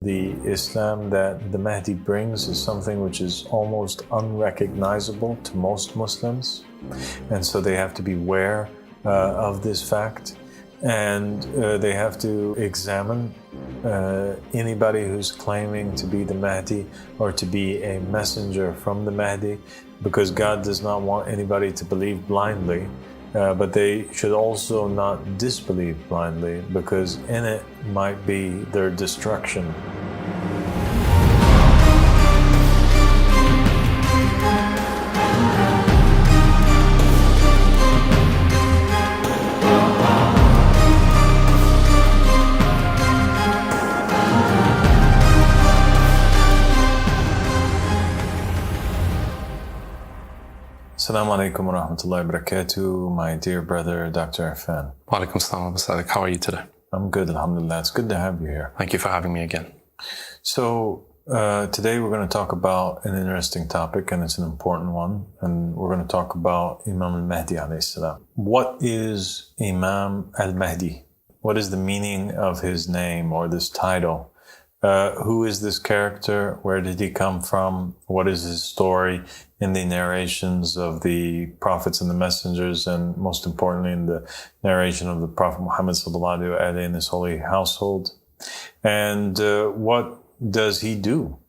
The Islam that the Mehdi brings is something which is almost unrecognizable to most Muslims, and so they have to be aware of this fact, and they have to examine anybody who's claiming to be the Mehdi or to be a messenger from the Mehdi, because God does not want anybody to believe blindly. But they should also not disbelieve blindly, because in it might be their destruction. Assalamu alaikum wa rahmatullahi wa barakatuh, my dear brother, Dr. Irfan. Wa alaikum assalam wa barakatuh. How are you today? I'm good, alhamdulillah. It's good to have you here. Thank you for having me again. So, today we're going to talk about an interesting topic, and it's an important one. And we're going to talk about Imam Mehdi alayhi salam. What is Imam al-Mehdi? What is the meaning of his name or this title? Who is this character? Where did he come from? What is his story in the narrations of the prophets and the messengers, and most importantly in the narration of the Prophet Muhammad sallallahu alaihi in his holy household? And what does he do?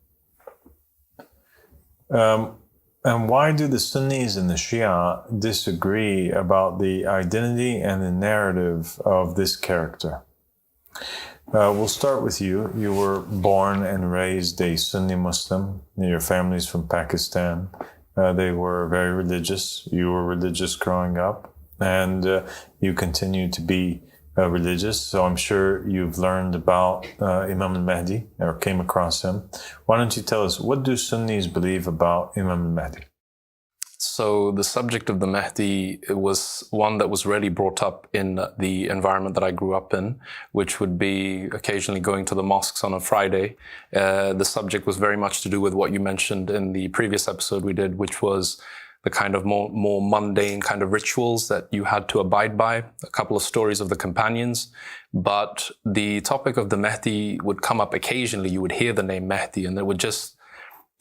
And why do the Sunnis and the Shia disagree about the identity and the narrative of this character? We'll start with you. You were born and raised a Sunni Muslim. Your family's from Pakistan. They were very religious. You were religious growing up, and you continue to be religious. So I'm sure you've learned about Imam al-Mehdi or came across him. Why don't you tell us, what do Sunnis believe about Imam al-Mehdi? So the subject of the Mehdi was one that was rarely brought up in the environment that I grew up in, which would be occasionally going to the mosques on a Friday. The subject was very much to do with what you mentioned in the previous episode we did, which was the kind of more mundane kind of rituals that you had to abide by, a couple of stories of the companions. But the topic of the Mehdi would come up occasionally. You would hear the name Mehdi, and it would just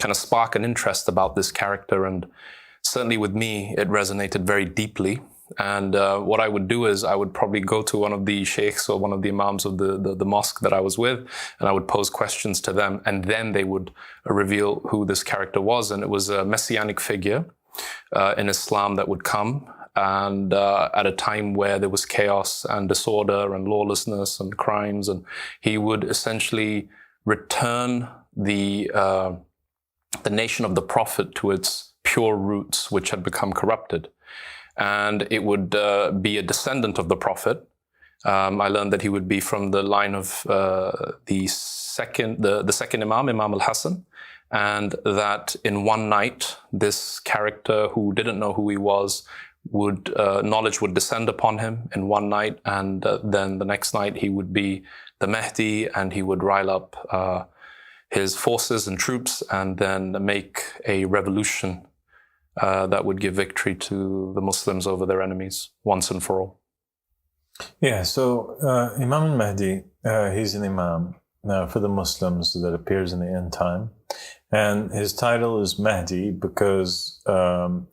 kind of spark an interest about this character. And certainly with me, it resonated very deeply. And what I would do is I would probably go to one of the sheikhs or one of the imams of the mosque that I was with, and I would pose questions to them, and then they would reveal who this character was. And it was a messianic figure in Islam that would come, and at a time where there was chaos and disorder and lawlessness and crimes, and he would essentially return the nation of the Prophet to its pure roots, which had become corrupted. And it would be a descendant of the Prophet. I learned that he would be from the line of the second Imam, Imam al-Hassan, and that in one night, this character who didn't know who he was, knowledge would descend upon him in one night, and then the next night he would be the Mehdi, and he would rile up his forces and troops and then make a revolution that would give victory to the Muslims over their enemies once and for all. Yeah, so Imam al-Mehdi, he's an imam for the Muslims that appears in the end time. And his title is Mehdi because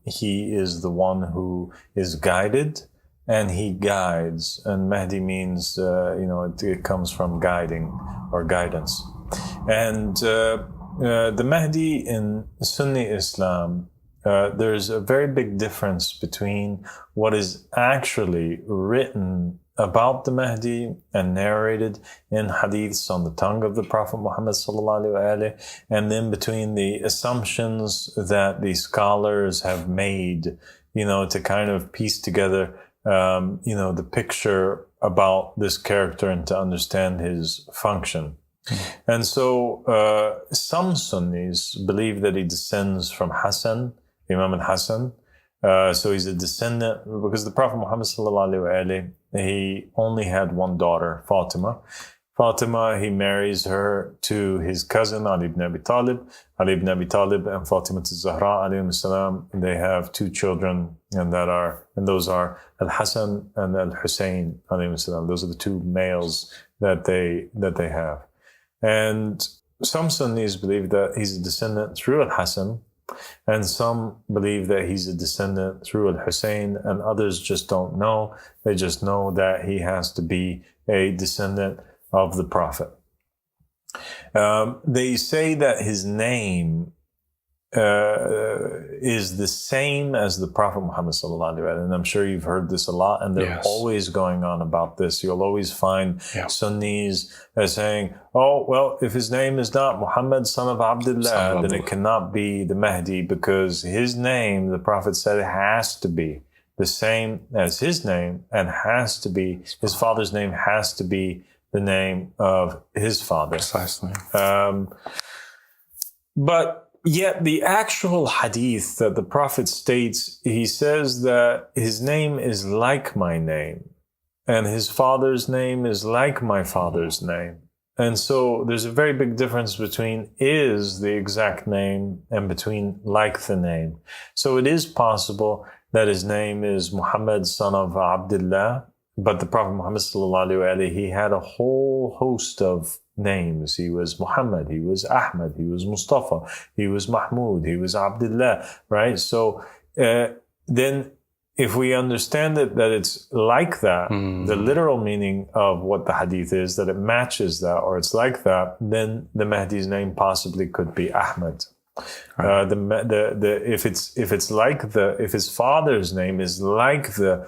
he is the one who is guided and he guides. And Mehdi means, it comes from guiding or guidance. And the Mehdi in Sunni Islam, there's a very big difference between what is actually written about the Mehdi and narrated in hadiths on the tongue of the Prophet Muhammad sallallahu alaihi wasallam, and then between the assumptions that the scholars have made, to kind of piece together, the picture about this character and to understand his function. And so some Sunnis believe that he descends from Hassan, Imam al-Hassan. So he's a descendant, because the Prophet Muhammad sallallahu alaihi wasallam, he only had one daughter, Fatima. Fatima, he marries her to his cousin Ali ibn Abi Talib. Ali ibn Abi Talib and Fatima Zahra alayhim salam, they have two children, and those are Al-Hassan and Al-Hussein alayhim salam. Those are the two males that they have. And some Sunnis believe that he's a descendant through Al-Hassan, and some believe that he's a descendant through Al-Hussein, and others just don't know. They just know that he has to be a descendant of the Prophet. They say that his name is the same as the Prophet Muhammad sallallahu alaihi wasallam, and I'm sure you've heard this a lot, and they're always going on about this. You'll always find Sunnis saying, oh, well, if his name is not Muhammad, son of Abdullah, then it cannot be the Mahdi, because his name, the Prophet said, it has to be the same as his name, and has to be, his father's name has to be the name of his father. Precisely. But yet the actual hadith that the Prophet states, he says that his name is like my name, and his father's name is like my father's name. And so there's a very big difference between is the exact name and between like the name. So it is possible that his name is Muhammad, son of Abdullah, but the Prophet Muhammad sallallahu alaihi wasallam, he had a whole host of names. He was Muhammad, he was Ahmad, he was Mustafa, he was Mahmud, he was Abdullah, right? So then if we understand it, that it's like that, the literal meaning of what the hadith is, that it matches that, or it's like that, then the Mahdi's name possibly could be Ahmad. Right. If his father's name is like the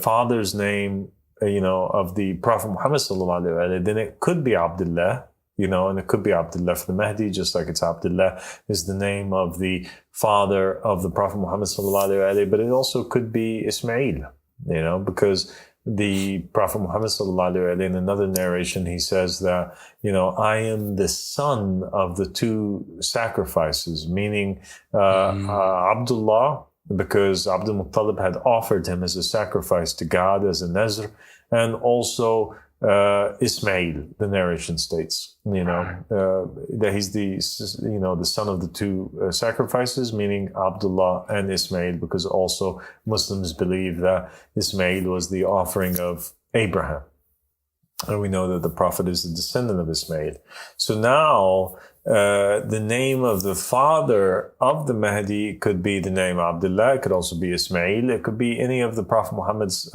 father's name, of the Prophet Muhammad sallallahu alaihi wasallam, then it could be Abdullah, and it could be Abdullah for the Mahdi, just like it's Abdullah is the name of the father of the Prophet Muhammad sallallahu alaihi wasallam, but it also could be Ismail, because the Prophet Muhammad sallallahu alaihi wasallam, in another narration, he says that, I am the son of the two sacrifices, meaning Abdullah, because Abdul Muttalib had offered him as a sacrifice to God, as a nazr, and also Ismail, the narration states, that he's the son of the two sacrifices, meaning Abdullah and Ismail, because also Muslims believe that Ismail was the offering of Abraham. And we know that the Prophet is the descendant of Ismail. So now, the name of the father of the Mahdi could be the name Abdullah. It could also be Ismail. It could be any of the Prophet Muhammad's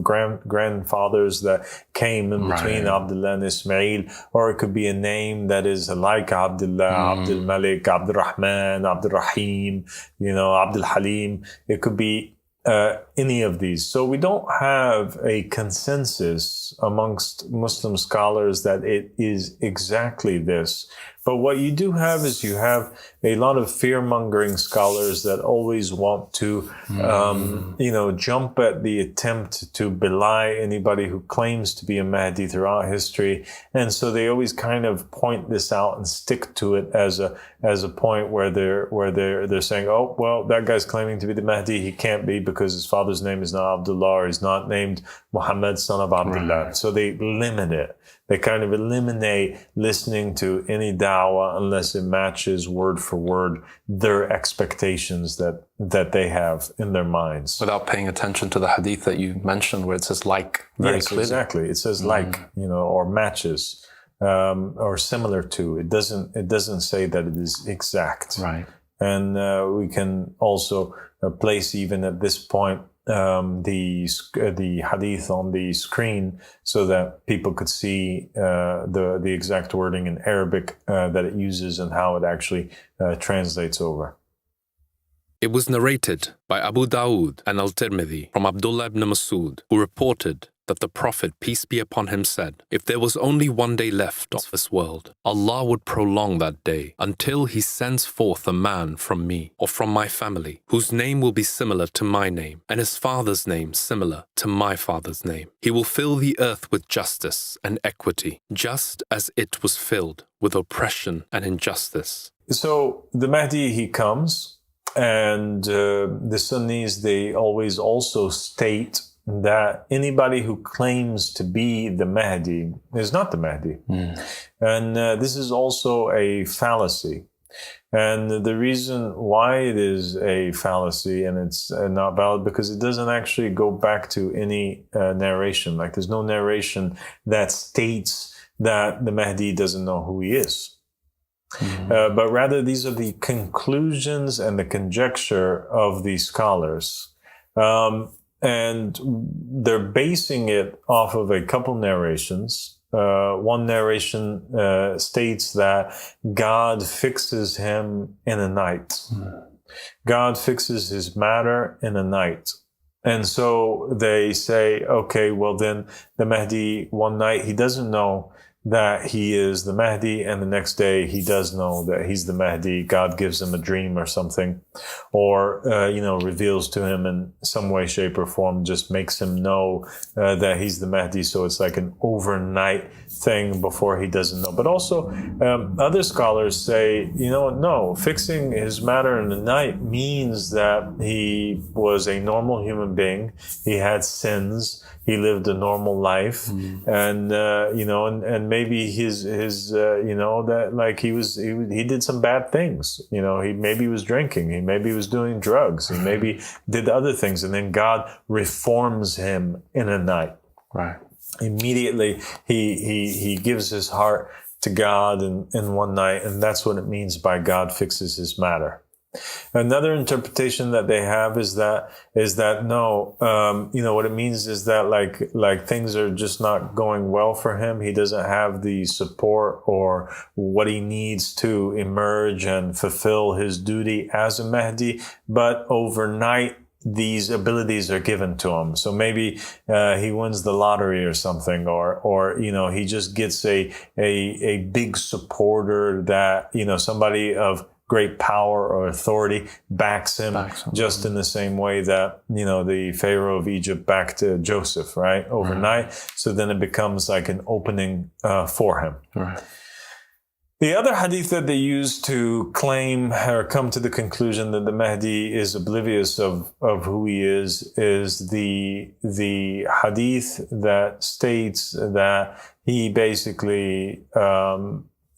grandfathers that came in between Abdullah and Ismail. Or it could be a name that is like Abdullah, Abdul Malik, Abdul Rahman, Abdul Rahim, Abdul Halim. It could be any of these. So we don't have a consensus amongst Muslim scholars that it is exactly this. But what you do have is you have a lot of fear-mongering scholars that always want to, jump at the attempt to belie anybody who claims to be a Mahdi throughout history. And so they always kind of point this out and stick to it as a point where they're saying, oh, well, that guy's claiming to be the Mahdi. He can't be because his father's name is not Abdullah, or he's not named Muhammad, son of Abdullah. Right. So they limit it. They kind of eliminate listening to any da'wah unless it matches word for word their expectations that they have in their minds. Without paying attention to the hadith that you mentioned where it says like very clearly. Exactly. It says like, or matches, or similar to. It doesn't say that it is exact. Right. And we can also place even at this point the hadith on the screen so that people could see the exact wording in Arabic that it uses and how it actually translates over. It was narrated by Abu Dawood and Al-Tirmidhi from Abdullah ibn Mas'ud, who reported that the Prophet, peace be upon him, said, "If there was only one day left of this world, Allah would prolong that day until He sends forth a man from me or from my family, whose name will be similar to my name, and his father's name similar to my father's name. He will fill the earth with justice and equity, just as it was filled with oppression and injustice." So the Mahdi, he comes, and the Sunnis, they always also state that anybody who claims to be the Mahdi is not the Mahdi. And this is also a fallacy. And the reason why it is a fallacy and it's not valid, because it doesn't actually go back to any narration. Like there's no narration that states that the Mehdi doesn't know who he is. But rather, these are the conclusions and the conjecture of these scholars. And they're basing it off of a couple narrations. One narration states that God fixes him in a night. God fixes his matter in a night. And so they say, okay, well then the Mehdi, one night he doesn't know that he is the Mehdi, and the next day he does know that he's the Mehdi. God gives him a dream or something, or, reveals to him in some way, shape, or form, just makes him know that he's the Mehdi. So it's like an overnight thing before he doesn't know. But also, other scholars say, no, fixing his matter in the night means that he was a normal human being. He had sins. He lived a normal life, and maybe he did some bad things. He was drinking. He maybe was doing drugs. He maybe did other things, and then God reforms him in a night. Right. Immediately, he gives his heart to God in one night, and that's what it means by God fixes his matter. Another interpretation that they have is that no, what it means is that like things are just not going well for him. He doesn't have the support or what he needs to emerge and fulfill his duty as a Mehdi, but overnight these abilities are given to him. So maybe he wins the lottery or something, or he just gets a big supporter that somebody of great power or authority backs him just in the same way that, the Pharaoh of Egypt backed Joseph, right? Overnight. Right. So then it becomes like an opening for him. Right. The other hadith that they use to claim or come to the conclusion that the Mehdi is oblivious of who he is the hadith that states that he basically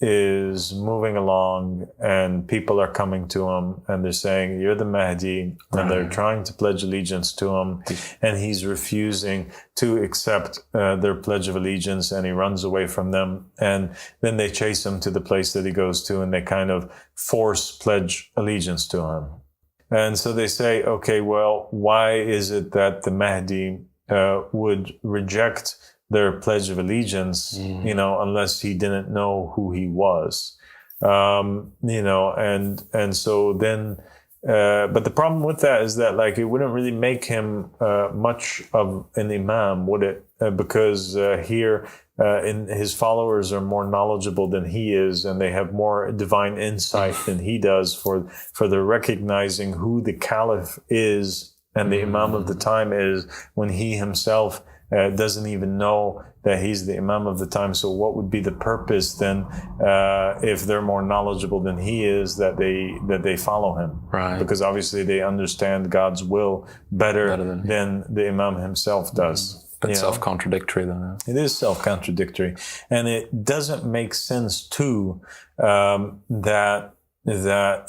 is moving along and people are coming to him and they're saying, you're the Mehdi, and they're trying to pledge allegiance to him, and he's refusing to accept their pledge of allegiance, and he runs away from them, and then they chase him to the place that he goes to, and they kind of force pledge allegiance to him. And so they say, okay, well, why is it that the Mehdi would reject their pledge of allegiance, unless he didn't know who he was, and so then, but the problem with that is that it wouldn't really make him much of an imam, would it? Because here, in his followers are more knowledgeable than he is, and they have more divine insight than he does for the recognizing who the caliph is and the imam of the time is, when he himself doesn't even know that he's the imam of the time. So what would be the purpose then, if they're more knowledgeable than he is, that they follow him? Right. Because obviously they understand God's will better than the imam himself does. That's self-contradictory then. It is self-contradictory. And it doesn't make sense too, that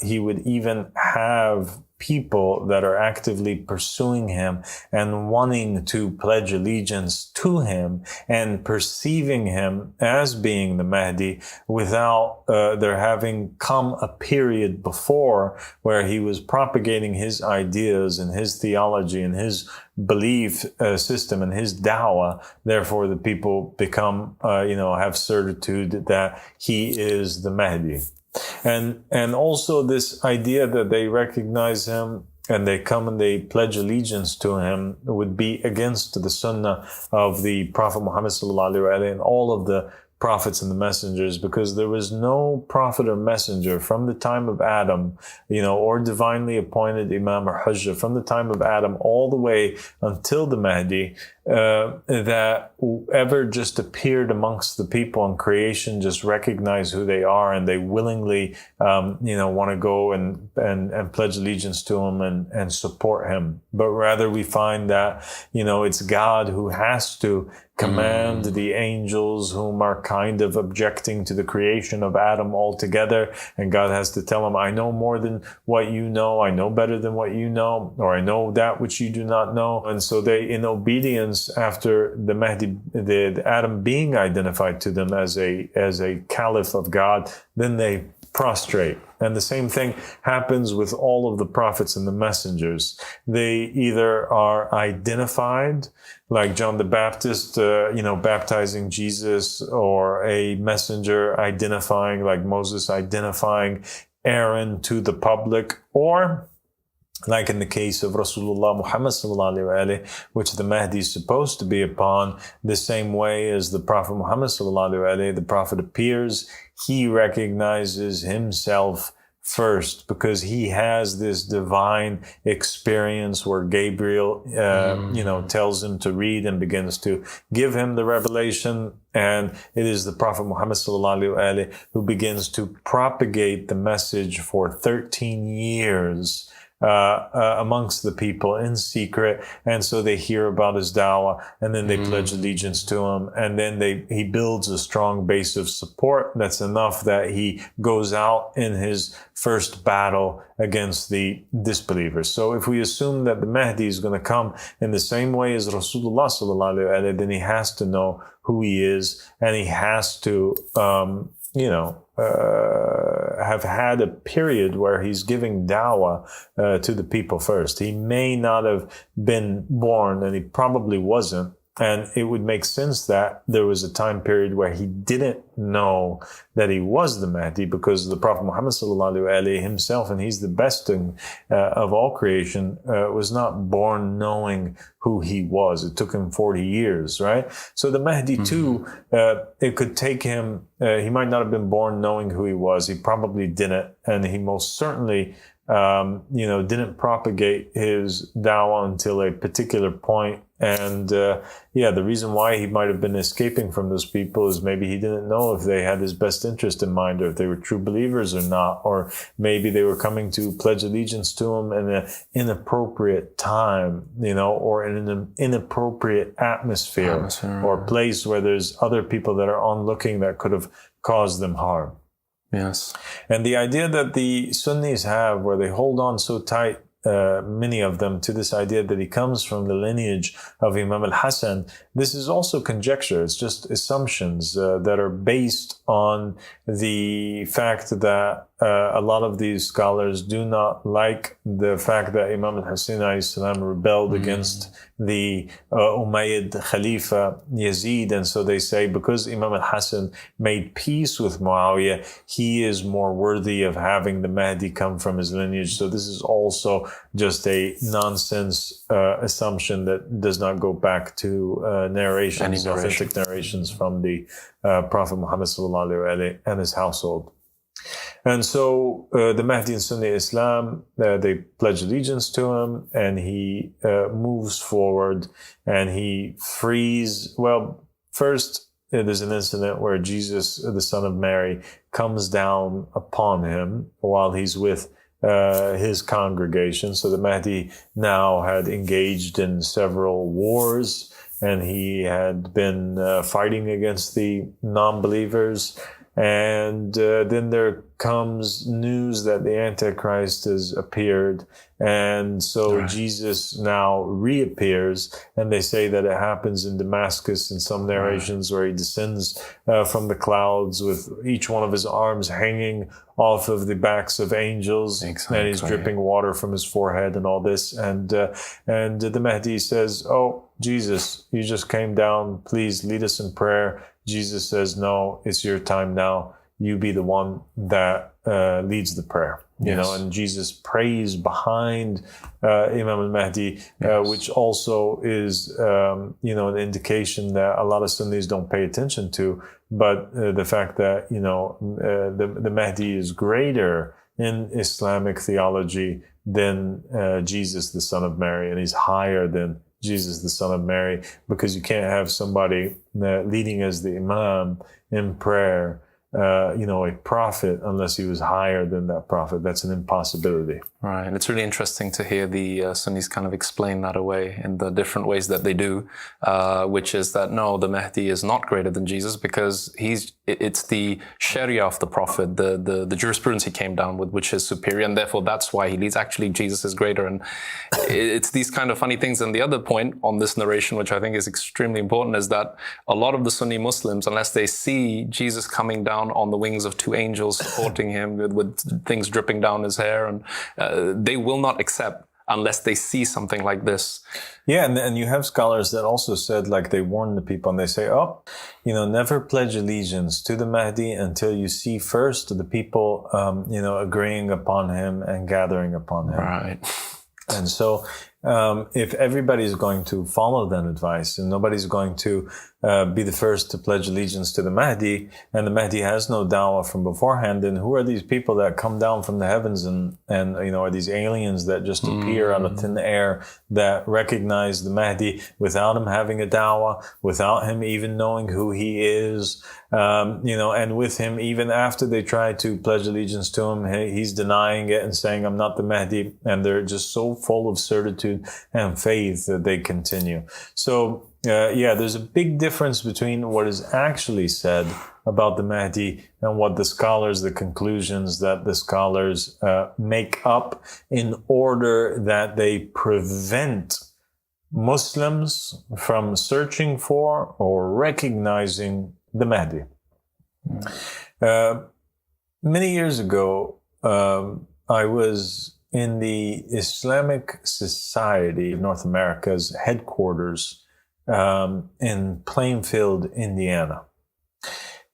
he would even have people that are actively pursuing him and wanting to pledge allegiance to him and perceiving him as being the Mehdi without there having come a period before where he was propagating his ideas and his theology and his belief system and his dawah. Therefore, the people become, have certitude that he is the Mehdi. And also this idea that they recognize him and they come and they pledge allegiance to him would be against the sunnah of the Prophet Muhammad and all of the prophets and the messengers, because there was no prophet or messenger from the time of Adam, or divinely appointed imam or hujjah from the time of Adam all the way until the Mehdi, that ever just appeared amongst the people in creation, just recognize who they are, and they willingly, want to go and pledge allegiance to him and support him. But rather we find that, it's God who has to command the angels whom are kind of objecting to the creation of Adam altogether. And God has to tell them, I know more than what you know. I know better than what you know, or I know that which you do not know. And so they, in obedience, after the Mehdi, the Adam being identified to them as a caliph of God, then they prostrate. And the same thing happens with all of the prophets and the messengers. They either are identified, like John the Baptist, baptizing Jesus, or a messenger identifying, like Moses identifying Aaron to the public, or like in the case of Rasulullah Muhammad sallallahu alaihi wasallam, which the Mahdi is supposed to be upon, the same way as the Prophet Muhammad sallallahu alaihi wasallam, the Prophet appears, he recognizes himself first, because he has this divine experience where Gabriel, tells him to read and begins to give him the revelation. And it is the Prophet Muhammad sallallahu alaihi wasallam who begins to propagate the message for 13 years amongst the people in secret. And so they hear about his dawah, and then they pledge allegiance to him. And then he builds a strong base of support that's enough that he goes out in his first battle against the disbelievers. So if we assume that the Mahdi is going to come in the same way as Rasulullah sallallahu alaihi wasallam, then he has to know who he is, and he has to, have had a period where he's giving dawah to the people first. He may not have been born, and he probably wasn't. And it would make sense that there was a time period where he didn't know that he was the Mahdi, because the Prophet Muhammad sallallahu alaihi wasallam himself, and he's the best of all creation, was not born knowing who he was. It took him 40 years, right? So the Mahdi too, it could take him, he might not have been born knowing who he was. He probably didn't. And he most certainly didn't propagate his dawah until a particular point. And the reason why he might have been escaping from those people is maybe he didn't know if they had his best interest in mind, or if they were true believers or not, or maybe they were coming to pledge allegiance to him in an inappropriate time, or in an inappropriate atmosphere. Or place where there's other people that are onlooking that could have caused them harm. Yes. And the idea that the Sunnis have, where they hold on so tight, many of them, to this idea that he comes from the lineage of Imam al-Hasan, this is also conjecture. It's just assumptions that are based on the fact that a lot of these scholars do not like the fact that Imam al-Hussein alayhi salam rebelled against the Umayyad Khalifa Yazid. And so they say, because Imam al-Hasan made peace with Muawiyah, he is more worthy of having the Mahdi come from his lineage. So this is also just a nonsense assumption that does not go back to narrations, authentic narrations from the Prophet Muhammad sallallahu alaihi wasallam and his household. And so the Mahdi in Sunni Islam, they pledge allegiance to him, and he moves forward, and he frees. Well, first, there's an incident where Jesus, the son of Mary, comes down upon him while he's with his congregation. So the Mahdi now had engaged in several wars, and he had been fighting against the non-believers. And then there comes news that the Antichrist has appeared. And so Jesus now reappears, and they say that it happens in Damascus in some narrations, where he descends from the clouds with each one of his arms hanging off of the backs of angels. Exactly. And he's dripping water from his forehead and all this. And the Mahdi says, "Oh, Jesus, you just came down. Please lead us in prayer." Jesus says, "No, it's your time now. You be the one that leads the prayer." And Jesus prays behind Imam al-Mahdi, which also is, an indication that a lot of Sunnis don't pay attention to. But the fact that, the Mahdi is greater in Islamic theology than Jesus, the son of Mary, and he's higher than Jesus, the son of Mary, because you can't have somebody leading as the imam in prayer a prophet unless he was higher than that prophet. That's an impossibility. Right. And it's really interesting to hear the Sunnis kind of explain that away in the different ways that they do, which is that no, the Mehdi is not greater than Jesus because it's the Sharia of the prophet, the jurisprudence he came down with, which is superior, and therefore that's why he leads. Actually, Jesus is greater. And it's these kind of funny things. And the other point on this narration, which I think is extremely important, is that a lot of the Sunni Muslims, unless they see Jesus coming down on the wings of two angels supporting him with things dripping down his hair, and they will not accept unless they see something like this. Yeah, and you have scholars that also said, like, they warn the people and they say, never pledge allegiance to the Mahdi until you see first the people, agreeing upon him and gathering upon him. Right. And so if everybody's going to follow that advice and nobody's going to be the first to pledge allegiance to the Mahdi, and the Mahdi has no dawah from beforehand, then who are these people that come down from the heavens and are these aliens that just appear out of thin air that recognize the Mahdi without him having a dawah, without him even knowing who he is, and with him, even after they try to pledge allegiance to him, he's denying it and saying, I'm not the Mahdi, and they're just so full of certitude and faith that they continue. So, there's a big difference between what is actually said about the Mahdi and what the conclusions that the scholars make up in order that they prevent Muslims from searching for or recognizing the Mahdi. Many years ago, I was in the Islamic Society of North America's headquarters in Plainfield, Indiana.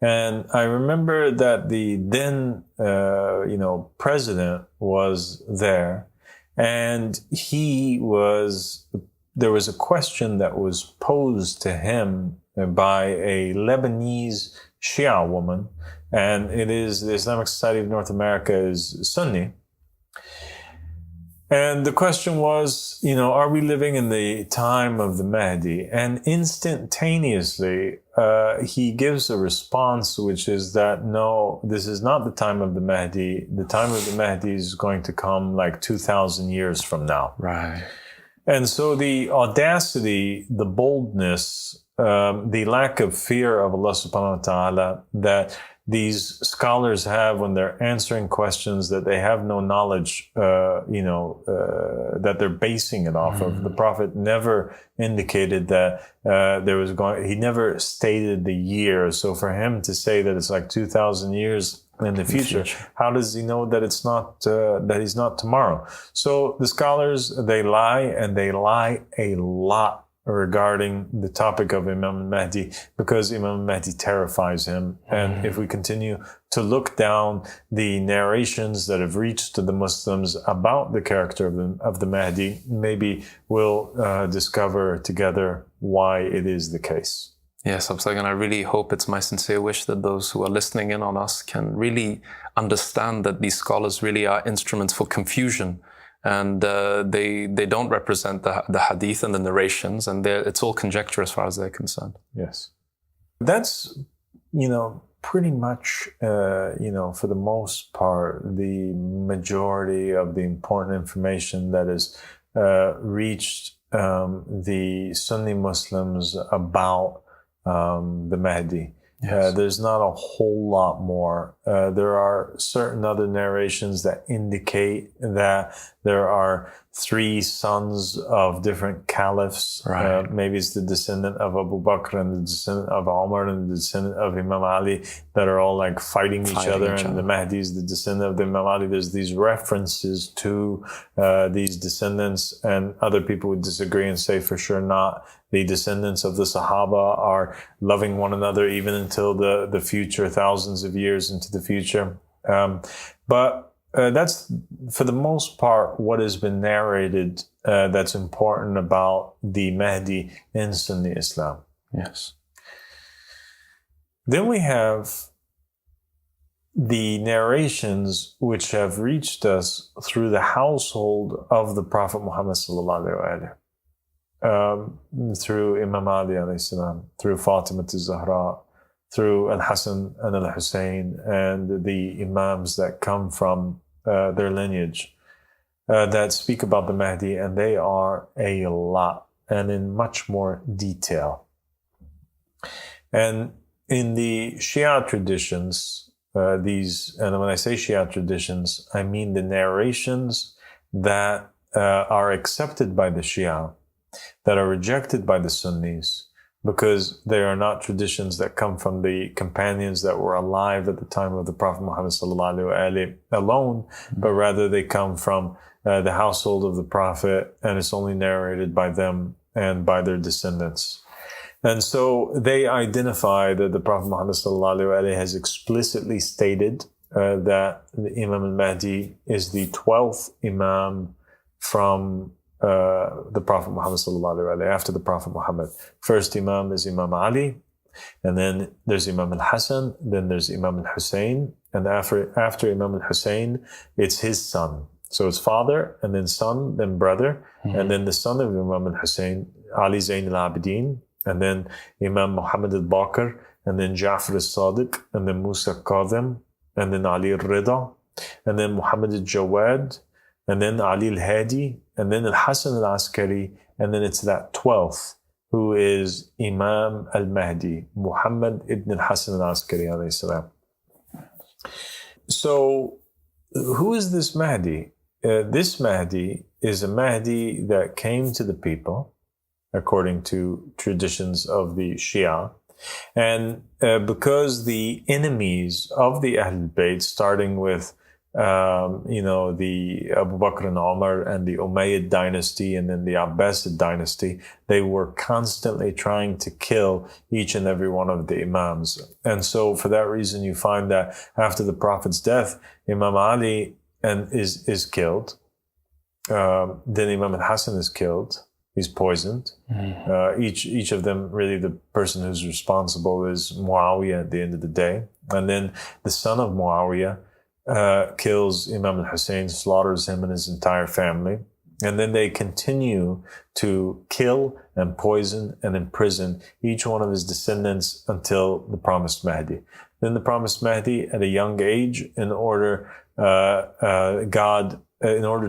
And I remember that the then, president was there, and there was a question that was posed to him by a Lebanese Shia woman, and it is the Islamic Society of North America is Sunni. And the question was, are we living in the time of the Mahdi? And instantaneously, he gives a response, which is that, no, this is not the time of the Mahdi. The time of the Mahdi is going to come like 2,000 years from now. Right. And so the audacity, the boldness, the lack of fear of Allah subhanahu wa ta'ala that these scholars have when they're answering questions that they have no knowledge, that they're basing it off of. The Prophet never indicated that he never stated the year. So for him to say that it's like 2,000 years in the future, how does he know that it's not, that he's not tomorrow? So the scholars, they lie, and they lie a lot regarding the topic of Imam Mehdi, because Imam Mehdi terrifies him. And if we continue to look down the narrations that have reached to the Muslims about the character of the Mehdi, maybe we'll discover together why it is the case. Yes, and I really hope, it's my sincere wish that those who are listening in on us can really understand that these scholars really are instruments for confusion. And they don't represent the hadith and the narrations, and it's all conjecture as far as they're concerned. Yes. That's, pretty much, for the most part, the majority of the important information that has reached the Sunni Muslims about the Mahdi. Yes. There's not a whole lot more. There are certain other narrations that indicate that there are 3 sons of different caliphs. Right. Maybe it's the descendant of Abu Bakr and the descendant of Umar and the descendant of Imam Ali that are all like fighting each other. And the Mahdi is the descendant of the Imam Ali. There's these references to these descendants, and other people would disagree and say for sure not. The descendants of the Sahaba are loving one another even until the future, thousands of years into the future. But that's, for the most part, what has been narrated that's important about the Mahdi in Sunni Islam. Yes. Then we have the narrations which have reached us through the household of the Prophet Muhammad sallallahu alaihi wasallam. Through Imam Ali alayhi salam, through Fatima al-Zahra, through Al-Hasan and Al-Hussein and the Imams that come from their lineage that speak about the Mahdi, and they are a lot and in much more detail. And in the Shia traditions, and when I say Shia traditions, I mean the narrations that are accepted by the Shia, that are rejected by the Sunnis, because they are not traditions that come from the companions that were alive at the time of the Prophet Muhammad ﷺ alone, but rather they come from the household of the Prophet, and it's only narrated by them and by their descendants. And so they identify that the Prophet Muhammad ﷺ has explicitly stated that the Imam al-Mahdi is the 12th Imam from the Prophet Muhammad ﷺ, after the Prophet Muhammad. First Imam is Imam Ali, and then there's Imam al-Hasan, then there's Imam al-Hussein, and after Imam al-Hussein, it's his son. So it's father, and then son, then brother, and then the son of Imam al-Hussein, Ali Zayn al-Abidin, and then Imam Muhammad al-Baqir, and then Ja'far al-Sadiq, and then Musa Kadhim, and then Ali al-Rida, and then Muhammad al-Jawad, and then Ali al-Hadi, and then al-Hasan al-Askari, and then it's that 12th, who is Imam al-Mahdi, Muhammad ibn al-Hasan al-Askari alayhi salam. So, who is this Mahdi? This Mahdi is a Mahdi that came to the people, according to traditions of the Shia. And because the enemies of the Ahlul Bayt, starting with the Abu Bakr and Umar and the Umayyad dynasty and then the Abbasid dynasty, they were constantly trying to kill each and every one of the Imams. And so for that reason, you find that after the Prophet's death, Imam Ali is killed. Then Imam al-Hasan is killed. He's poisoned. Each of them, really the person who's responsible is Muawiyah at the end of the day. And then the son of Muawiyah kills Imam al-Hussein, slaughters him and his entire family. And then they continue to kill and poison and imprison each one of his descendants until the promised Mahdi. Then the promised Mahdi, at a young age, in order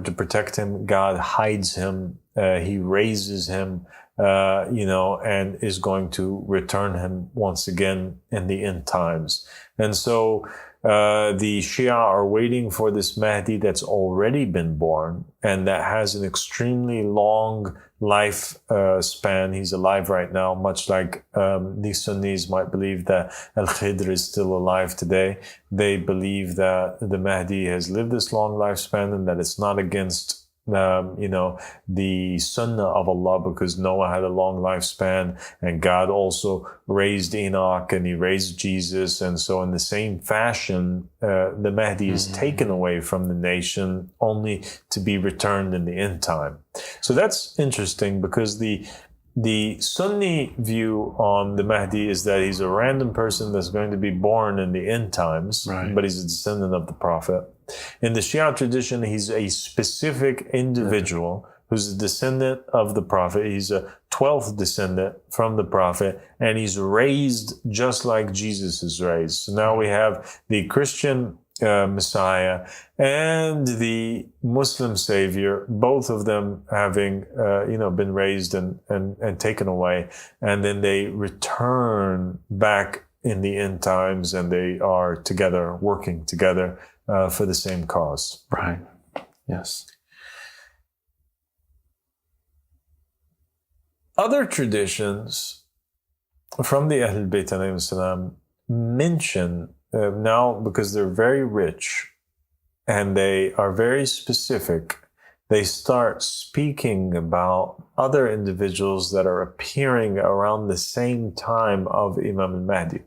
to protect him, God hides him. He raises him, and is going to return him once again in the end times. And so the Shia are waiting for this Mahdi that's already been born and that has an extremely long life span. He's alive right now, much like the Sunnis might believe that Al-Khidr is still alive today. They believe that the Mahdi has lived this long lifespan and that it's not against the Sunnah of Allah, because Noah had a long lifespan and God also raised Enoch and he raised Jesus. And so in the same fashion, the Mahdi is taken away from the nation only to be returned in the end time. So that's interesting, because the Sunni view on the Mahdi is that he's a random person that's going to be born in the end times, right, but he's a descendant of the Prophet. In the Shia tradition, he's a specific individual who's a descendant of the Prophet. He's a 12th descendant from the Prophet, and he's raised just like Jesus is raised. So now we have the Christian Messiah and the Muslim Savior, both of them having, been raised and taken away. And then they return back in the end times, and they are together, working together for the same cause. Right. Yes. Other traditions from the Ahlul Bayt alayhim salam mention, now because they're very rich and they are very specific, they start speaking about other individuals that are appearing around the same time of Imam al-Mahdi.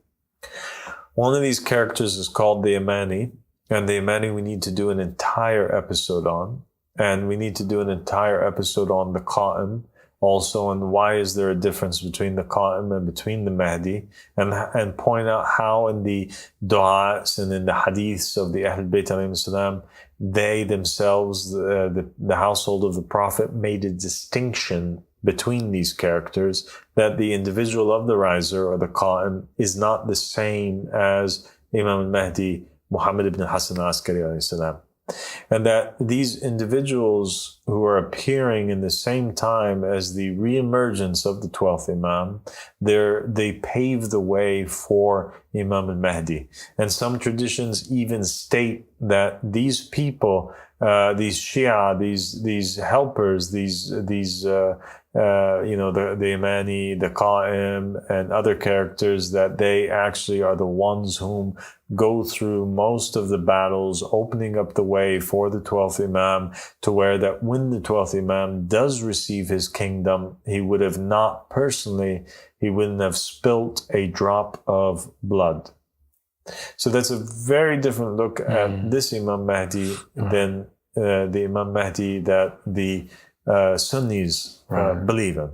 One of these characters is called the Imani, and the Imani we need to do an entire episode on, and we need to do an entire episode on the Qa'im also, and why is there a difference between the Qa'im and between the Mahdi, and point out how in the du'as and in the hadiths of the Ahlul Bayt alayhim salam, they themselves, the household of the Prophet, made a distinction between these characters, that the individual of the riser or the Qa'im is not the same as Imam Mehdi, Muhammad ibn Hassan al-Askari alayhi salam. And that these individuals who are appearing in the same time as the reemergence of the 12th Imam, they pave the way for Imam al-Mahdi. And some traditions even state that these people, these Shia, these helpers, the Imani, the Qa'im, and other characters, that they actually are the ones whom go through most of the battles, opening up the way for the 12th Imam, to where that when the 12th Imam does receive his kingdom, he would have not personally, he wouldn't have spilt a drop of blood. So that's a very different look at this Imam Mahdi than the Imam Mahdi that the Sunnis believe in.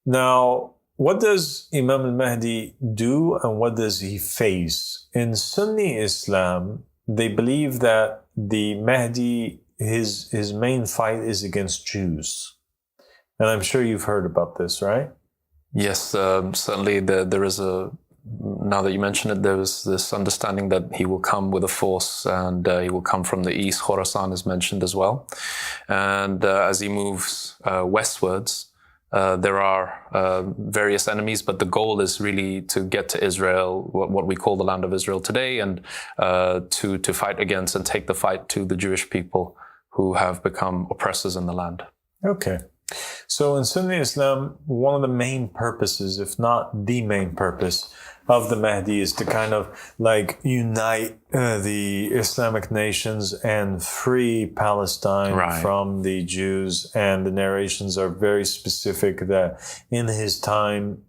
Now, what does Imam al-Mahdi do and what does he face? In Sunni Islam, they believe that the Mahdi, his main fight is against Jews. And I'm sure you've heard about this, right? Yes, certainly there is now that you mention it, there is this understanding that he will come with a force, and he will come from the east. Khorasan is mentioned as well. And as he moves westwards, there are various enemies, but the goal is really to get to Israel, what we call the land of Israel today, and to fight against and take the fight to the Jewish people who have become oppressors in the land. Okay. So in Sunni Islam, one of the main purposes, if not the main purpose, of the Mahdi is to kind of like unite the Islamic nations and free Palestine from the Jews. And the narrations are very specific that in his time,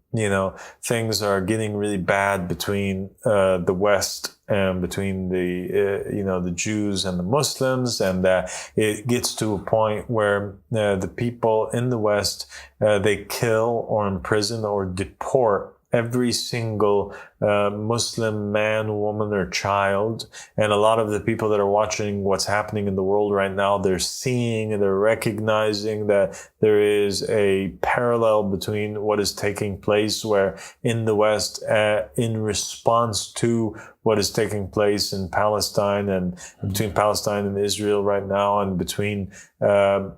things are getting really bad between the West and between the Jews and the Muslims, and that it gets to a point where the people in the West, they kill or imprison or deport every single Muslim man, woman, or child. And a lot of the people that are watching what's happening in the world right now, they're seeing and they're recognizing that there is a parallel between what is taking place where in the West, in response to what is taking place in Palestine and between Palestine and Israel right now, and between and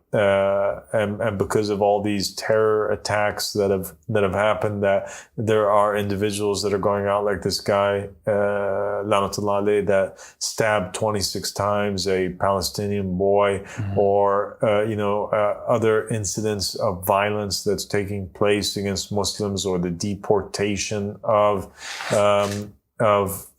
because of all these terror attacks that have happened, that there are individuals that are going out like this guy, Lanatullah alayh, that stabbed 26 times a Palestinian boy, or other incidents of violence that's taking place against Muslims, or the deportation of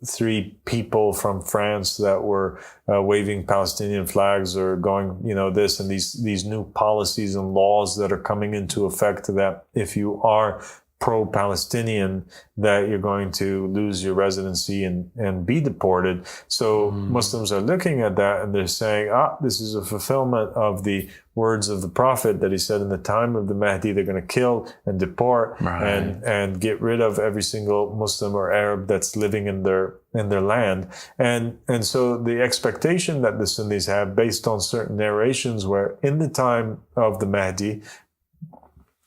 3 people from France that were waving Palestinian flags, or going, this, and these new policies and laws that are coming into effect, that if you are pro-Palestinian, that you're going to lose your residency and be deported. So Muslims are looking at that and they're saying, this is a fulfillment of the words of the Prophet that he said in the time of the Mahdi, they're going to kill and deport and get rid of every single Muslim or Arab that's living in their land. And so the expectation that the Sunnis have, based on certain narrations, where in the time of the Mahdi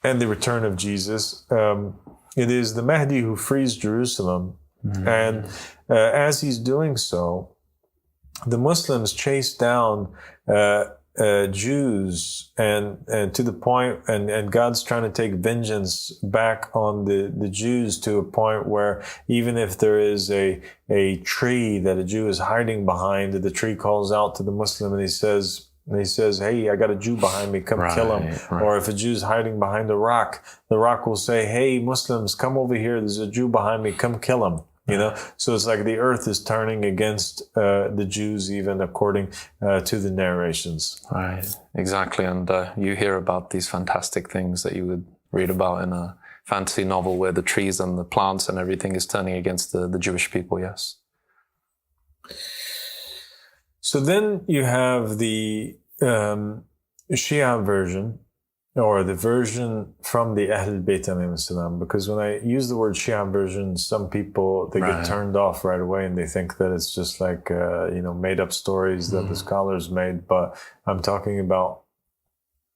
and the return of Jesus, it is the Mahdi who frees Jerusalem. And as he's doing so, the Muslims chase down Jews, and to the point, and God's trying to take vengeance back on the Jews, to a point where even if there is a tree that a Jew is hiding behind, the tree calls out to the Muslim and he says, hey, I got a Jew behind me, come kill him. Or if a Jew's hiding behind a rock, the rock will say, hey, Muslims, come over here, there's a Jew behind me, come kill him. So it's like the earth is turning against the Jews, even according to the narrations. Right, exactly. And you hear about these fantastic things that you would read about in a fantasy novel, where the trees and the plants and everything is turning against the Jewish people, yes. So then you have the Shia version, or the version from the Ahlul Bayt alayhim salam, because when I use the word Shia version, some people, they get turned off right away and they think that it's just like, made up stories that the scholars made. But I'm talking about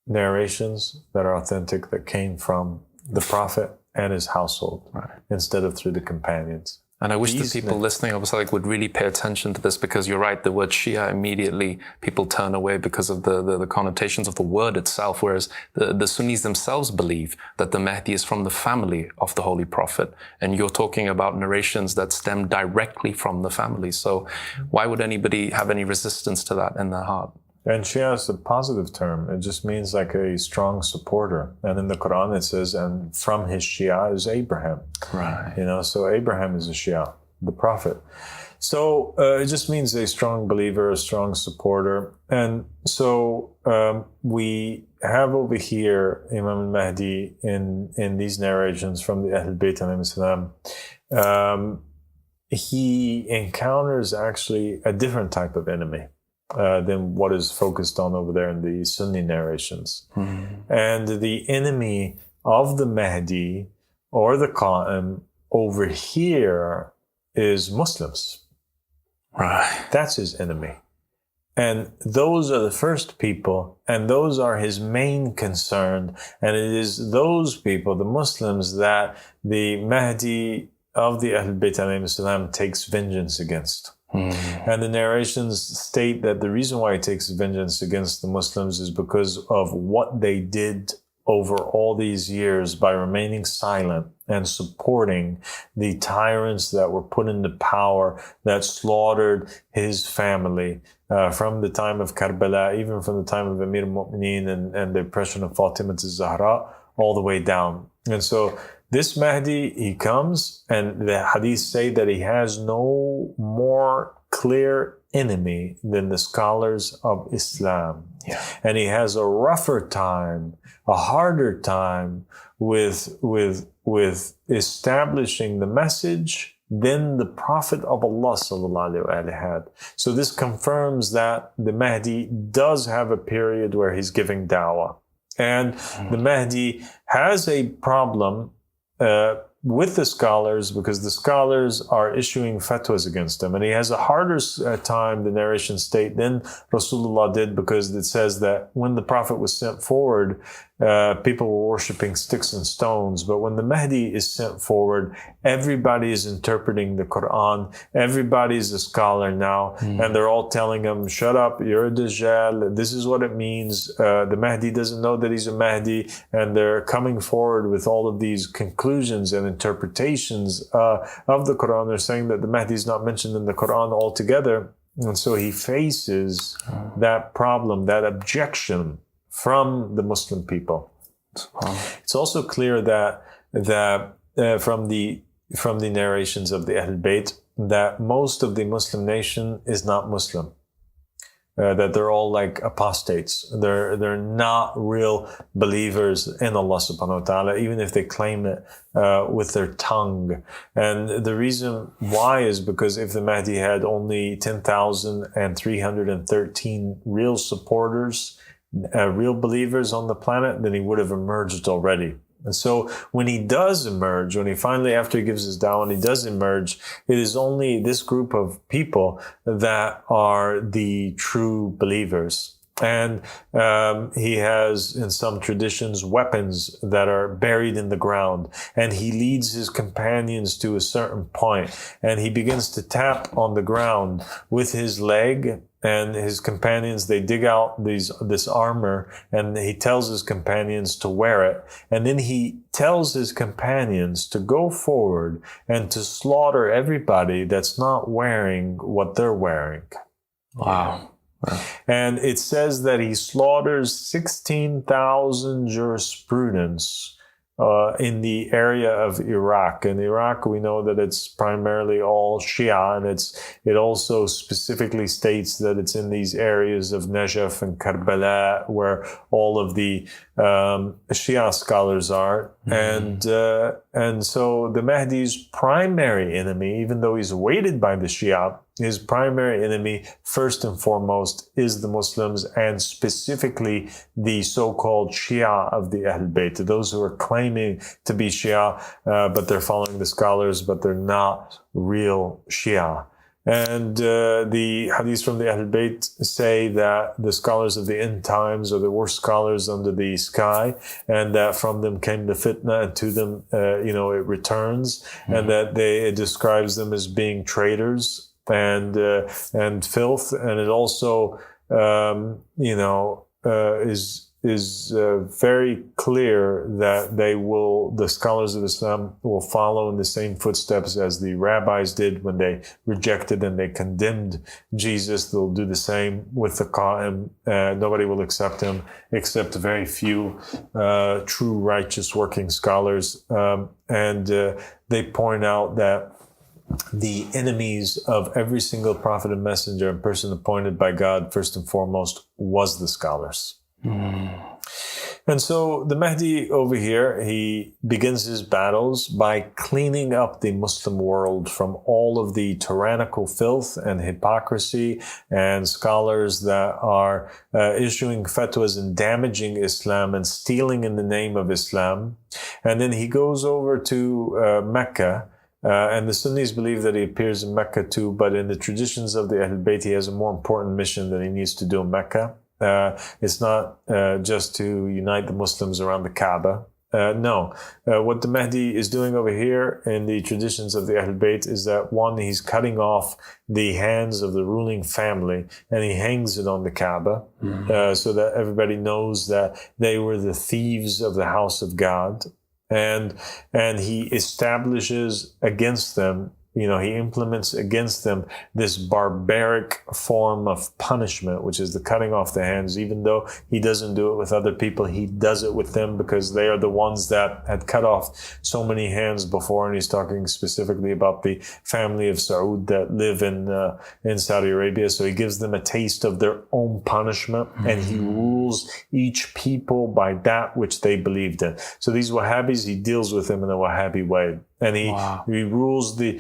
narrations that are authentic, that came from the Prophet and his household, instead of through the companions. And I wish the people listening, would really pay attention to this, because you're right, the word Shia, immediately people turn away because of the connotations of the word itself, whereas the Sunnis themselves believe that the Mehdi is from the family of the Holy Prophet. And you're talking about narrations that stem directly from the family. So why would anybody have any resistance to that in their heart? And Shia is a positive term. It just means like a strong supporter. And in the Quran it says, and from his Shia is Abraham. Right. You know, so Abraham is a Shia, the Prophet. So it just means a strong believer, a strong supporter. And so we have over here Imam Mehdi in these narrations from the Ahlul Bayt alayhim salam. He encounters actually a different type of enemy than what is focused on over there in the Sunni narrations. And the enemy of the Mehdi or the Qa'im over here is Muslims. Right. That's his enemy. And those are the first people, and those are his main concern. And it is those people, the Muslims, that the Mehdi of the Ahlul Bayt alayhim salam takes vengeance against. And the narrations state that the reason why he takes vengeance against the Muslims is because of what they did over all these years by remaining silent and supporting the tyrants that were put into power, that slaughtered his family from the time of Karbala, even from the time of Amir al-Mu'mineen and the oppression of Fatima al-Zahra, all the way down. And so this Mehdi, he comes, and the hadiths say that he has no more clear enemy than the scholars of Islam. Yeah. And he has a rougher time, a harder time with establishing the message than the Prophet of Allah sallallahu alaihi wasallam had. So this confirms that the Mehdi does have a period where he's giving da'wah. And the Mehdi has a problem with the scholars, because the scholars are issuing fatwas against him. And he has a harder time, the narration state, than Rasulullah did, because it says that when the Prophet was sent forward, people were worshipping sticks and stones. But when the Mehdi is sent forward, everybody is interpreting the Quran. Everybody's a scholar now. And they're all telling him, shut up, you're a Dajjal. This is what it means. The Mehdi doesn't know that he's a Mehdi. And they're coming forward with all of these conclusions and interpretations of the Quran. They're saying that the Mehdi is not mentioned in the Quran altogether. And so he faces that problem, that objection from the Muslim people. It's also clear that from the narrations of the Ahlul Bayt, that most of the Muslim nation is not Muslim. That they're all like apostates. They're not real believers in Allah subhanahu wa ta'ala, even if they claim it with their tongue. And the reason why is because if the Mahdi had only 10,313 real supporters, real believers on the planet, then he would have emerged already. And so when he does emerge, when he finally, after he gives his da'wah, he does emerge, it is only this group of people that are the true believers. And he has, in some traditions, weapons that are buried in the ground. And he leads his companions to a certain point, and he begins to tap on the ground with his leg. And his companions, they dig out this armor, and he tells his companions to wear it. And then he tells his companions to go forward and to slaughter everybody that's not wearing what they're wearing. Wow. And it says that he slaughters 16,000 jurisprudence in the area of Iraq. In Iraq, we know that it's primarily all Shia, and it also specifically states that it's in these areas of Najaf and Karbala where all of the Shia scholars are. And so the Mahdi's primary enemy, even though he's weighted by the Shia, his primary enemy, first and foremost, is the Muslims, and specifically the so-called Shia of the Ahlul Bayt, those who are claiming to be Shia, but they're following the scholars, but they're not real Shia. And the hadiths from the Ahl Bayt say that the scholars of the end times are the worst scholars under the sky, and that from them came the fitna, and to them, it returns, and that it describes them as being traitors and filth, and it also, is very clear that the scholars of Islam will follow in the same footsteps as the rabbis did when they rejected and they condemned Jesus. They'll do the same with the Qa'im. Nobody will accept him except very few true righteous working scholars. And they point out that the enemies of every single prophet and messenger and person appointed by God, first and foremost, was the scholars. And so the Mehdi over here, he begins his battles by cleaning up the Muslim world from all of the tyrannical filth and hypocrisy and scholars that are issuing fatwas and damaging Islam and stealing in the name of Islam. And then he goes over to Mecca. And the Sunnis believe that he appears in Mecca too, but in the traditions of the Ahl Bayt, he has a more important mission that he needs to do in Mecca. It's not just to unite the Muslims around the Kaaba. No. What the Mehdi is doing over here in the traditions of the Ahl Bayt is that, one, he's cutting off the hands of the ruling family and he hangs it on the Kaaba so that everybody knows that they were the thieves of the house of God. And he establishes against them, he implements against them this barbaric form of punishment, which is the cutting off the hands. Even though he doesn't do it with other people, he does it with them because they are the ones that had cut off so many hands before. And he's talking specifically about the family of Saud that live in Saudi Arabia. So he gives them a taste of their own punishment, and he rules each people by that which they believed in. So these Wahhabis, he deals with them in a Wahhabi way. And he rules the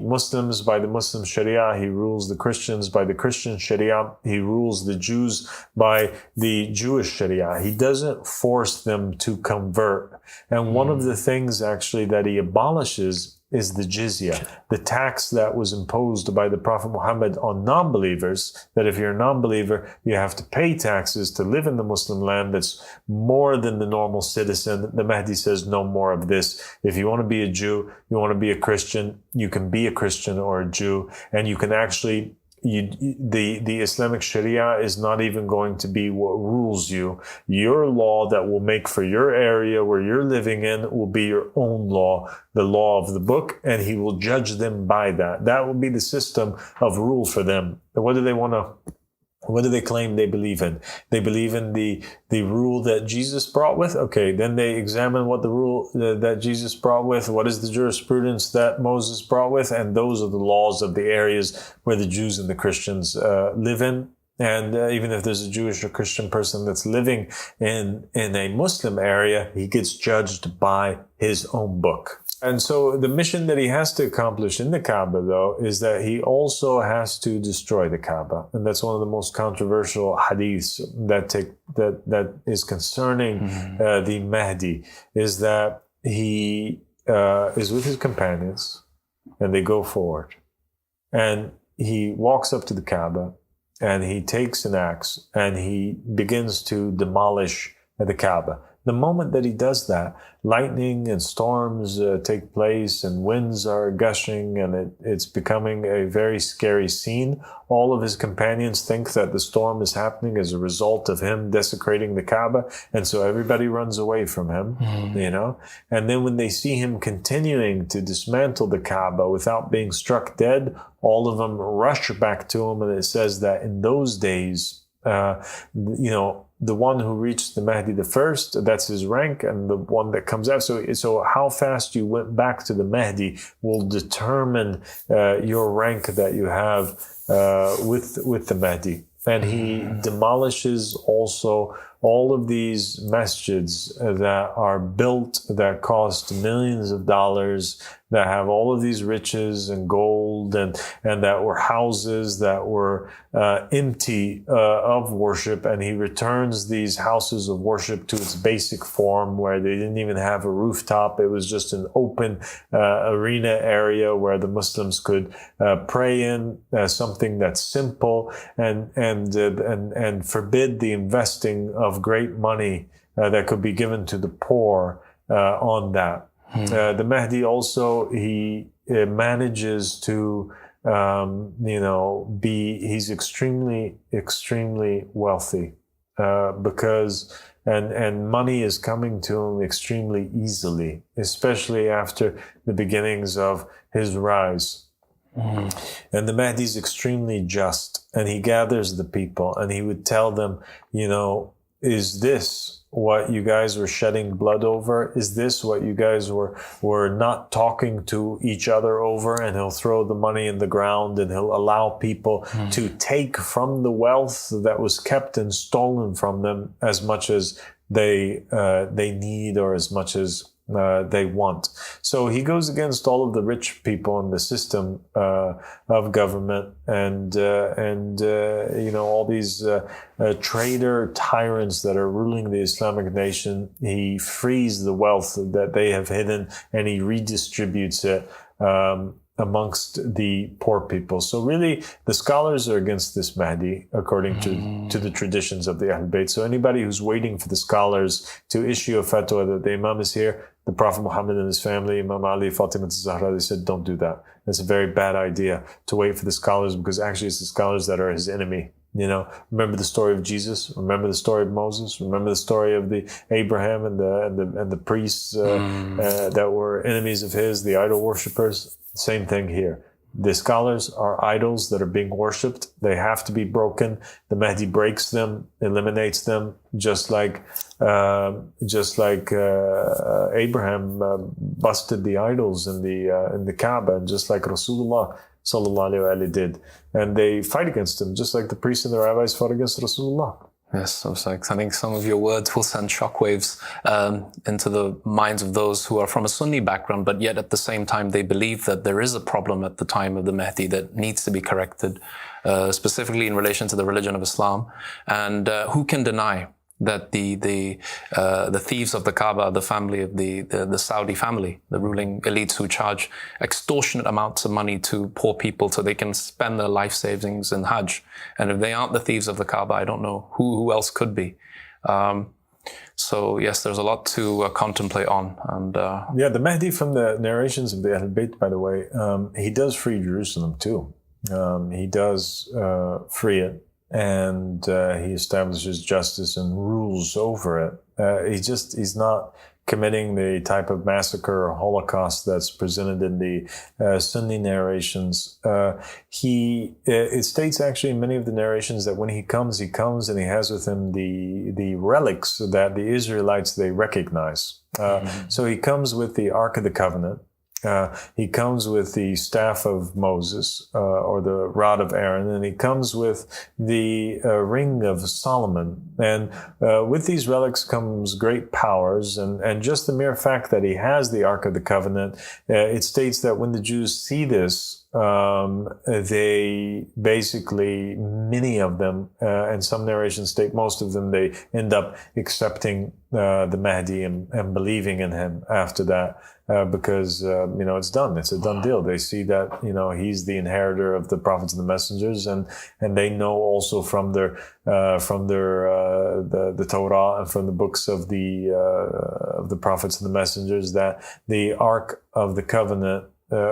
Muslims by the Muslim Sharia. He rules the Christians by the Christian Sharia. He rules the Jews by the Jewish Sharia. He doesn't force them to convert. And one of the things actually that he abolishes is the jizya, the tax that was imposed by the Prophet Muhammad on non-believers, that if you're a non-believer, you have to pay taxes to live in the Muslim land that's more than the normal citizen. The Mehdi says no more of this. If you want to be a Jew, you want to be a Christian, you can be a Christian or a Jew, and you can actually the Islamic Sharia is not even going to be what rules you. Your law that will make for your area where you're living in will be your own law, the law of the book, and he will judge them by that. That will be the system of rule for them. What do they claim they believe in? They believe in the rule that Jesus brought with. Okay, then they examine what the rule that Jesus brought with. What is the jurisprudence that Moses brought with? And those are the laws of the areas where the Jews and the Christians live in. And even if there's a Jewish or Christian person that's living in a Muslim area, he gets judged by his own book. And so the mission that he has to accomplish in the Kaaba, though, is that he also has to destroy the Kaaba. And that's one of the most controversial hadiths that is concerning the Mehdi, is that he is with his companions and they go forward. And he walks up to the Kaaba and he takes an axe and he begins to demolish the Kaaba. The moment that he does that, lightning and storms take place and winds are gushing and it's becoming a very scary scene. All of his companions think that the storm is happening as a result of him desecrating the Kaaba. And so everybody runs away from him, And then when they see him continuing to dismantle the Kaaba without being struck dead, all of them rush back to him. And it says that in those days, the one who reached the Mehdi the first, that's his rank, and the one that comes out. So how fast you went back to the Mehdi will determine your rank that you have with the Mehdi. And he demolishes also all of these masjids that are built, that cost millions of dollars, that have all of these riches and gold, and that were houses that were empty of worship, and he returns these houses of worship to its basic form, where they didn't even have a rooftop. It was just an open arena area where the Muslims could pray in, something that's simple, and forbid the investing of great money that could be given to the poor on that. The Mehdi also, he manages to, he's extremely wealthy, because, and money is coming to him extremely easily, especially after the beginnings of his rise. And the Mehdi is extremely just, and he gathers the people, and he would tell them, is this what you guys were shedding blood over? Is this what you guys were not talking to each other over? And he'll throw the money in the ground, and he'll allow people to take from the wealth that was kept and stolen from them as much as they need, or as much as they want. So he goes against all of the rich people in the system of government, and all these trader tyrants that are ruling the Islamic nation. He frees the wealth that they have hidden, and he redistributes it amongst the poor people. So really, the scholars are against this Mahdi, according to the traditions of the Ahl Bayt. So anybody who's waiting for the scholars to issue a fatwa that the Imam is here, the Prophet Muhammad and his family, Imam Ali, Fatima Zahra, they said, don't do that. It's a very bad idea to wait for the scholars, because actually it's the scholars that are his enemy. Remember the story of Jesus. Remember the story of Moses. Remember the story of the Abraham and the priests that were enemies of his, the idol worshippers. Same thing here. The scholars are idols that are being worshipped. They have to be broken. The Mahdi breaks them, eliminates them, just like Abraham busted the idols in the Kaaba, and just like Rasulullah sallallahu alaihi wasallam did. And they fight against him, just like the priests and the rabbis fought against Rasulullah. Yes, I think some of your words will send shockwaves into the minds of those who are from a Sunni background, but yet at the same time they believe that there is a problem at the time of the Mahdi that needs to be corrected, specifically in relation to the religion of Islam. And who can deny that the thieves of the Kaaba, the family of the Saudi family, the ruling elites who charge extortionate amounts of money to poor people so they can spend their life savings in Hajj. And if they aren't the thieves of the Kaaba, I don't know who else could be. So yes, there's a lot to contemplate on. And the Mahdi, from the narrations of the Ahl Bayt, by the way, he does free Jerusalem too. He does free it. And he establishes justice and rules over it. He's not committing the type of massacre or Holocaust that's presented in the Sunni narrations. It states actually in many of the narrations that when he comes and he has with him the relics that the Israelites, they recognize. So he comes with the Ark of the Covenant. He comes with the staff of Moses, or the rod of Aaron, and he comes with the ring of Solomon. And with these relics comes great powers, and just the mere fact that he has the Ark of the Covenant, it states that when the Jews see this, they basically, many of them, and some narrations state most of them, they end up accepting the Mahdi and believing in him after that. Because, it's done. It's a done deal. They see that, he's the inheritor of the prophets and the messengers, and they know also from the Torah and from the books of the prophets and the messengers that the Ark of the Covenant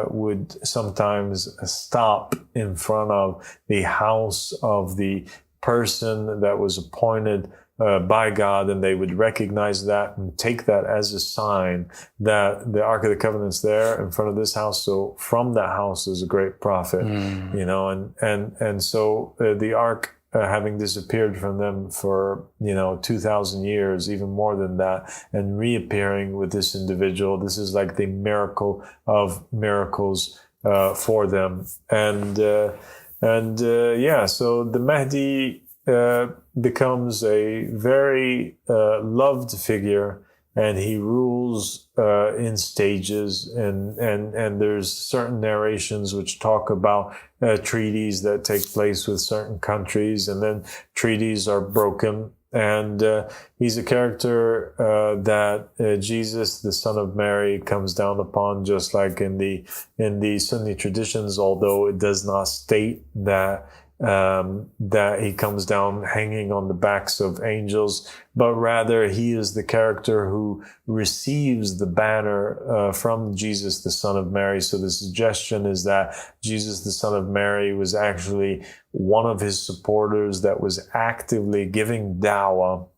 would sometimes stop in front of the house of the person that was appointed by God, and they would recognize that and take that as a sign that the Ark of the Covenant's there in front of this house. So from that house is a great prophet, and so the Ark, having disappeared from them for 2,000 years, even more than that, and reappearing with this individual, this is like the miracle of miracles for them. So the Mahdi becomes a very loved figure, and he rules in stages, and there's certain narrations which talk about treaties that take place with certain countries, and then treaties are broken. And he's a character that Jesus, the son of Mary, comes down upon, just like in the Sünni traditions, although it does not state that he comes down hanging on the backs of angels, but rather he is the character who receives the banner from Jesus, the son of Mary. So the suggestion is that Jesus, the son of Mary, was actually one of his supporters that was actively giving dawah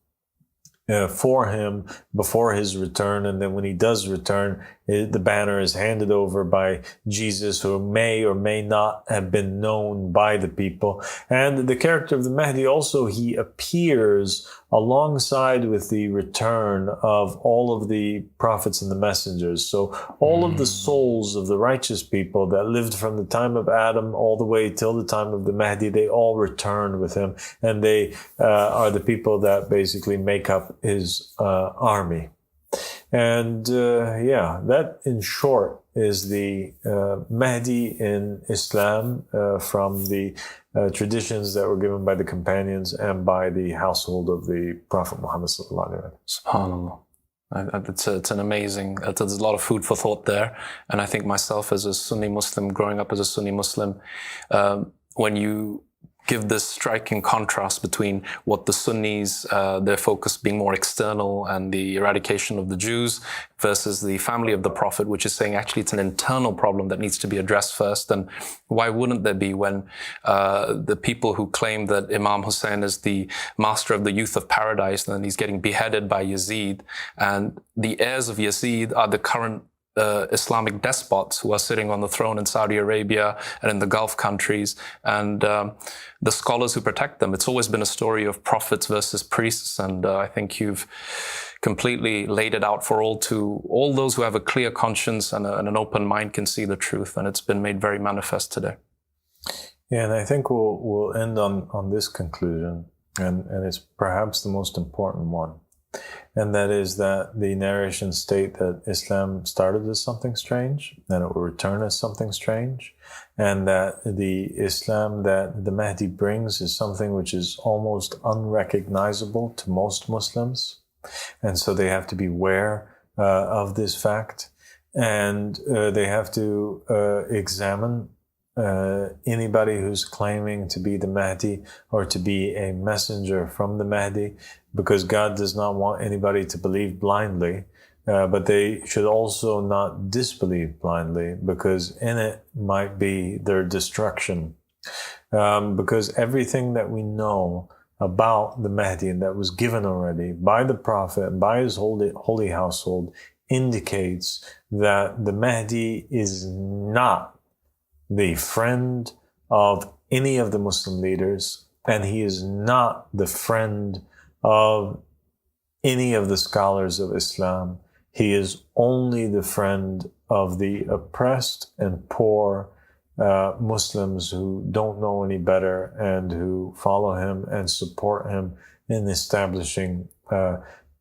for him before his return. And then when he does return, the banner is handed over by Jesus, who may or may not have been known by the people. And the character of the Mehdi also, he appears alongside with the return of all of the prophets and the messengers. So all of the souls of the righteous people that lived from the time of Adam all the way till the time of the Mehdi, they all return with him. And they are the people that basically make up his army. And that in short is the Mehdi in Islam from the traditions that were given by the companions and by the household of the Prophet Muhammad sallallahu alaihi wasallam. SubhanAllah. It's an amazing, there's a lot of food for thought there. And I think myself as a Sunni Muslim, growing up as a Sunni Muslim, when you give this striking contrast between what the Sunnis, their focus being more external and the eradication of the Jews, versus the family of the Prophet, which is saying actually it's an internal problem that needs to be addressed first. And why wouldn't there be, when the people who claim that Imam Hussein is the master of the youth of paradise, and he's getting beheaded by Yazid, and the heirs of Yazid are the current Islamic despots who are sitting on the throne in Saudi Arabia and in the Gulf countries, and the scholars who protect them. It's always been a story of prophets versus priests, and I think you've completely laid it out for all those who have a clear conscience and an open mind can see the truth, and it's been made very manifest today. Yeah, and I think we'll end on this conclusion, and it's perhaps the most important one. And that is that the narrations state that Islam started as something strange, and it will return as something strange, and that the Islam that the Mehdi brings is something which is almost unrecognizable to most Muslims. And so they have to be aware of this fact, and they have to examine anybody who's claiming to be the Mehdi or to be a messenger from the Mehdi, because God does not want anybody to believe blindly, but they should also not disbelieve blindly, because in it might be their destruction. Because everything that we know about the Mehdi and that was given already by the Prophet and by his holy household indicates that the Mehdi is not the friend of any of the Muslim leaders, and he is not the friend of any of the scholars of Islam. He is only the friend of the oppressed and poor Muslims who don't know any better and who follow him and support him in establishing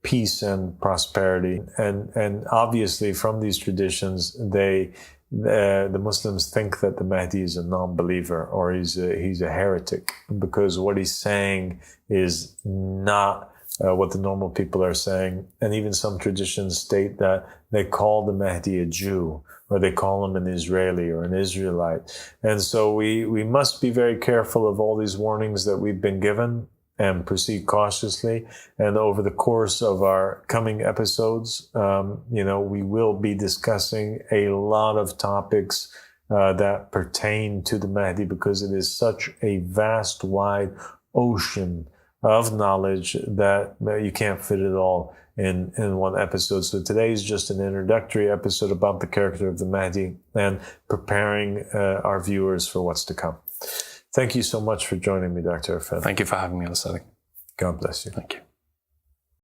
peace and prosperity. And obviously from these traditions, the Muslims think that the Mehdi is a non-believer or he's a heretic, because what he's saying is not what the normal people are saying. And even some traditions state that they call the Mehdi a Jew, or they call him an Israeli or an Israelite. And so we must be very careful of all these warnings that we've been given and proceed cautiously. And over the course of our coming episodes, we will be discussing a lot of topics that pertain to the Mehdi, because it is such a vast, wide ocean of knowledge that you can't fit it all in one episode. So today is just an introductory episode about the character of the Mehdi and preparing our viewers for what's to come. Thank you so much for joining me, Dr. Irfan. Thank you for having me on the setting. God bless you. Thank you.